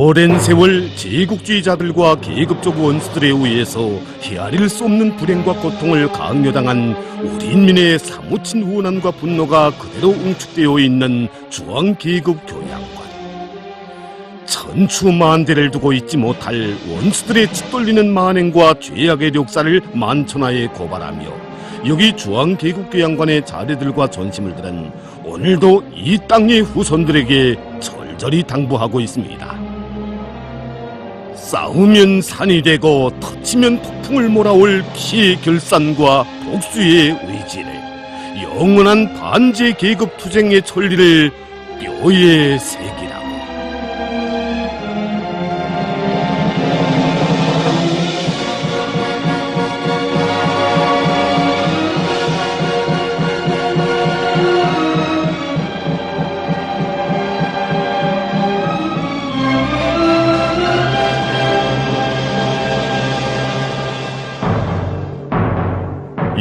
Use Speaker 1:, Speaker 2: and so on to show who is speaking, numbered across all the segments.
Speaker 1: 오랜 세월 제국주의자들과 계급적 원수들에 의해서 헤아릴 수 없는 불행과 고통을 강요당한 우리 인민의 사무친 원한과 분노가 그대로 응축되어 있는 중앙계급 교양관. 천추만대를 두고 있지 못할 원수들의 짓돌리는 만행과 죄악의 역사를 만천하에 고발하며 여기 중앙계급교양관의 자료들과 전시물들은 오늘도 이 땅의 후손들에게 절절히 당부하고 있습니다. 싸우면 산이 되고 터치면 폭풍을 몰아올 피의 결산과 복수의 의지를, 영원한 반제 계급 투쟁의 천리를 뼈에 새기라고.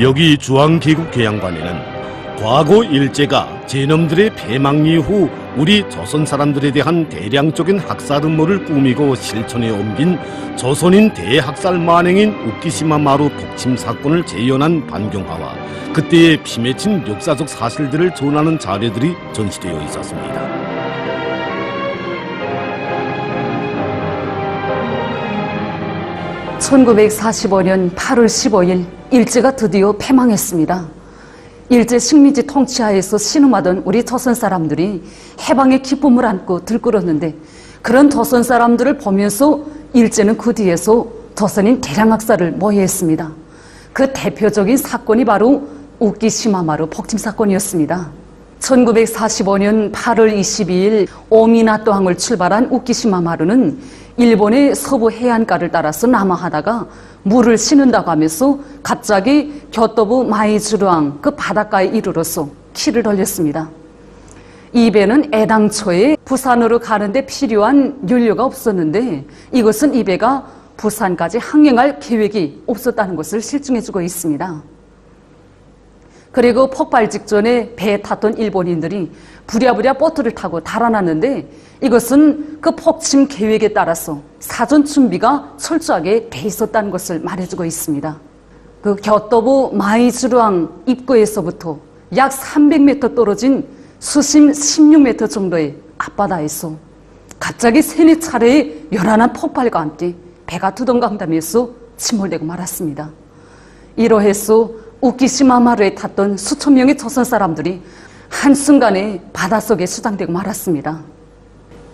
Speaker 1: 여기 중앙계급교양관에는 과거 일제가 제놈들의 패망 이후 우리 조선 사람들에 대한 대량적인 학살 음모를 꾸미고 실천에 옮긴 조선인 대학살 만행인 우키시마 마루 폭침 사건을 재현한 반경화와 그때의 피맺힌 역사적 사실들을 전하는 자료들이 전시되어 있었습니다.
Speaker 2: (1945년 8월 15일) 일제가 드디어 패망했습니다. 일제 식민지 통치하에서 신음하던 우리 조선 사람들이 해방의 기쁨을 안고 들끓었는데, 그런 조선 사람들을 보면서 일제는 그 뒤에서 조선인 대량학살을 모의했습니다. 그 대표적인 사건이 바로 우키시마마루 폭침 사건이었습니다. 1945년 8월 22일 오미나토항을 출발한 우키시마마루는 일본의 서부 해안가를 따라서 남하하다가 물을 신은다고 하면서 갑자기 교토부 마이즈루항 그 바닷가에 이르러서 키를 돌렸습니다. 이 배는 애당초에 부산으로 가는데 필요한 연료가 없었는데, 이것은 이 배가 부산까지 항행할 계획이 없었다는 것을 실증해주고 있습니다. 그리고 폭발 직전에 배에 탔던 일본인들이 부랴부랴 보트를 타고 달아났는데, 이것은 그 폭침 계획에 따라서 사전 준비가 철저하게 돼 있었다는 것을 말해주고 있습니다. 그 교토부 마이즈루항 입구에서부터 약 300m 떨어진 수심 16m 정도의 앞바다에서 갑자기 3-4차례의 요란한 폭발과 함께 배가 두덩강담해서 침몰되고 말았습니다. 이러해서 우키시마마루에 탔던 수천 명의 조선 사람들이 한순간에 바닷속에 수장되고 말았습니다.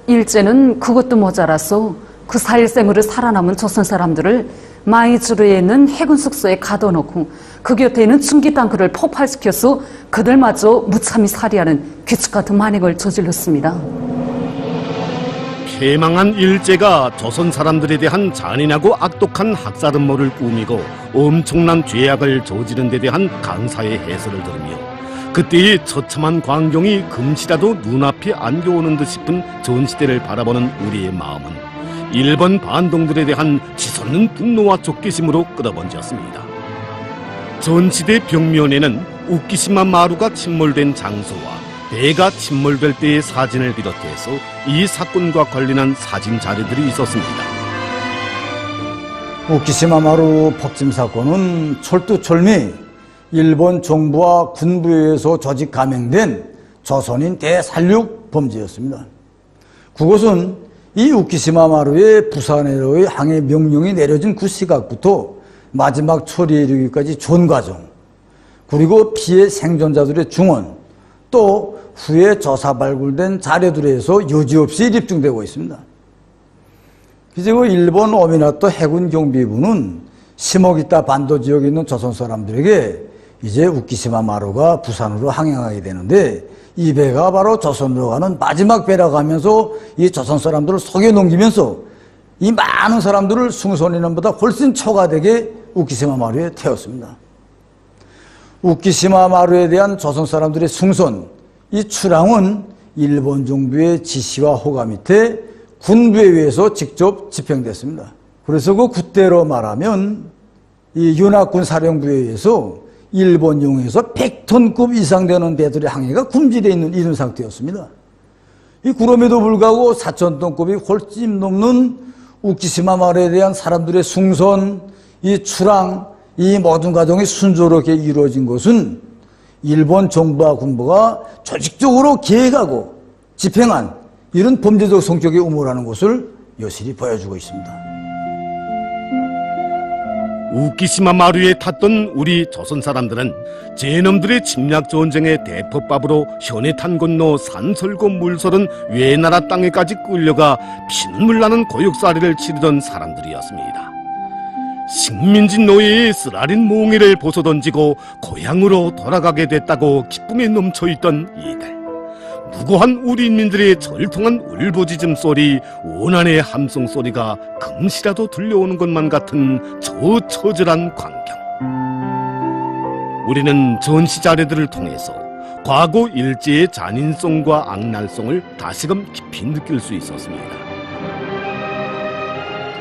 Speaker 2: 일제는 그것도 모자라서 그 살생으로 살아남은 조선 사람들을 마이즈루에 있는 해군 숙소에 가둬놓고 그 곁에 있는 중기 탱크를 폭발시켜서 그들마저 무참히 살해하는 규칙 같은 만행을 저질렀습니다.
Speaker 1: 패망한 일제가 조선 사람들에 대한 잔인하고 악독한 학살 음모를 꾸미고 엄청난 죄악을 저지른 데 대한 강사의 해설을 들으며 그때의 처참한 광경이 금시라도 눈앞에 안겨오는 듯 싶은 전시대를 바라보는 우리의 마음은 일본 반동들에 대한 치솟는 분노와 족개심으로 끌어번졌습니다. 전시대 벽면에는 우키시마 마루가 침몰된 장소와 배가 침몰될 때의 사진을 비롯해서 이 사건과 관련한 사진 자료들이 있었습니다.
Speaker 3: 우키시마 마루 폭침 사건은 철두철미 일본 정부와 군부에 의해서 조직 감행된 조선인 대살육 범죄였습니다. 그것은 이 우키시마 마루의 부산해로의 항해 명령이 내려진 그 시각부터 마지막 처리에 이르기까지 전 과정, 그리고 피해 생존자들의 증언, 또 후에 조사 발굴된 자료들에서 여지없이 입증되고 있습니다. 이제 그 일본 오미나토 해군 경비부는 시모기타 반도 지역에 있는 조선 사람들에게 이제 우키시마 마루가 부산으로 항행하게 되는데, 이 배가 바로 조선으로 가는 마지막 배라고 하면서 이 조선 사람들을 속여 넘기면서 이 많은 사람들을 승선인원보다 훨씬 초과되게 우키시마 마루에 태웠습니다. 우키시마 마루에 대한 조선 사람들의 승선, 이 출항은 일본 정부의 지시와 호가 밑에 군부에 의해서 직접 집행됐습니다. 그래서 그때로 말하면 이 연합군 사령부에 의해서 일본용에서 100톤급 이상 되는 배들의 항해가 금지되어 있는 이런 상태였습니다. 그럼에도 불구하고 4,000톤급이 훨씬 넘는 우키시마 마을에 대한 사람들의 숭선, 이 출항, 이 모든 과정이 순조롭게 이루어진 것은 일본 정부와 군부가 조직적으로 계획하고 집행한 이런 범죄적 성격의 음모라는 것을 여실히 보여주고 있습니다.
Speaker 1: 우키시마 마루에 탔던 우리 조선 사람들은 제놈들의 침략 전쟁의 대포밥으로 현해탄 건너 산설고 물설은 외나라 땅에까지 끌려가 피눈물 나는 고역살이를 치르던 사람들이었습니다. 식민지 노예의 쓰라린 몽에를 벗어던지고 고향으로 돌아가게 됐다고 기쁨에 넘쳐있던 이들. 무고한 우리 인민들의 절통한 울부짖음 소리, 원한의 함성 소리가 금시라도 들려오는 것만 같은 처절한 광경. 우리는 전시 자료들을 통해서 과거 일제의 잔인성과 악랄성을 다시금 깊이 느낄 수 있었습니다.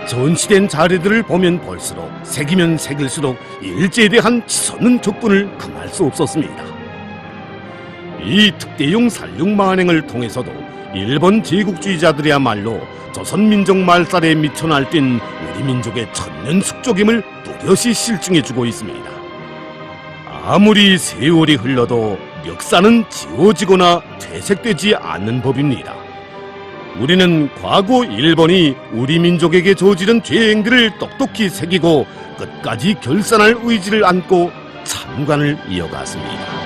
Speaker 1: 전시된 자료들을 보면 볼수록, 새기면 새길수록 일제에 대한 치솟는 격분을 금할 수 없었습니다. 이 특대용 살육 만행을 통해서도 일본 제국주의자들이야말로 조선민족 말살에 미쳐 날뛴 우리 민족의 천년 숙적임을 뚜렷이 실증해주고 있습니다. 아무리 세월이 흘러도 역사는 지워지거나 퇴색되지 않는 법입니다. 우리는 과거 일본이 우리 민족에게 저지른 죄행들을 똑똑히 새기고 끝까지 결산할 의지를 안고 참관을 이어갔습니다.